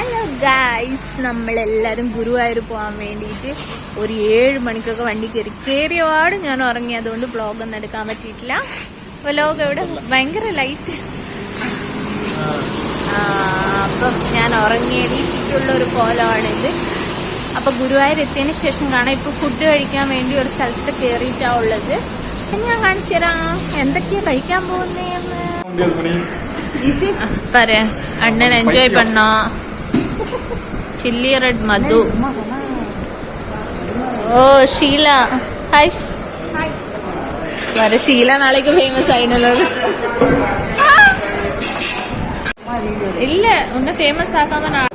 Hello guys, നമ്മളെല്ലാവരും ഗുരുവായൂർ പോകാൻ വേണ്ടിയിട്ട് ഒരു 7 മണിക്കൊക്കെ വണ്ടി കയറിയപാട് ഞാൻ ഉറങ്ങി. അതുകൊണ്ട് വ്ളോഗൊന്നും എടുക്കാൻ പറ്റിയിട്ടില്ല. വ്ളോഗ് ഇവിടെ ഭയങ്കര ലൈറ്റ്. അപ്പം ഞാൻ ഉറങ്ങിയിട്ടുള്ളൊരു കോലമാണിത്. അപ്പം ഗുരുവായൂർ എത്തിയതിന് ശേഷം കാണാം. ഇപ്പോൾ ഫുഡ് കഴിക്കാൻ വേണ്ടി ഒരു സ്ഥലത്ത് കയറിയിട്ടാണ് ഉള്ളത്. അപ്പം ഞാൻ കാണിച്ചു തരാം എന്തൊക്കെയാണ് കഴിക്കാൻ പോകുന്നതെന്ന്. ഈസി പറയാ അണ്ണൻ എൻജോയ് പണ്ണോ. ചില്ലി റെഡ് മധു. ഓ ഷീല, ഹായ്. വരെ ഷീല നാളേക്ക് ഫേമസ് ആയിരുന്നല്ലോ. இல்ல உன்ன ஃபேமஸ் ஆகாம நான்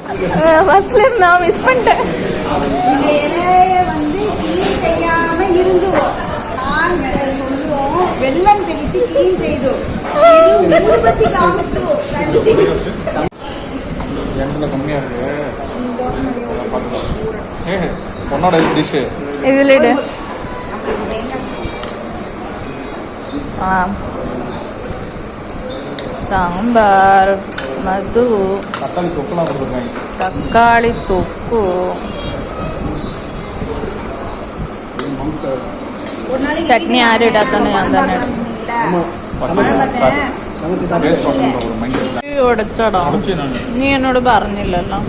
ஃபர்ஸ்ட்ல இருந்தா மிஸ் பண்ணிட்டேன். வந்து க்ளீன் செய்யாம இருந்துவோம். வெள்ளம் தெளித்து க்ளீன் செய்தோம். ஊதுபத்தி காமிச்சோம். எண்ணெய் கம்மியா இருக்கு. பொண்ணோட டிஷ் இதுல இடு. சாம்பார், மது, தக்காளி தொக்குலாம் கொடுத்துருக்காங்க. தக்காளி தொக்கு, ചട്നി ആരും ഇടാത്തോണ്ട് ഞാൻ തന്നെ ഉടച്ചടാ. നീ എന്നോട് പറഞ്ഞില്ലല്ലോ.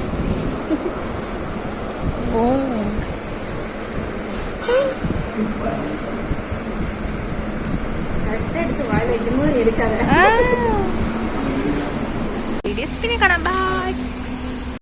ഓ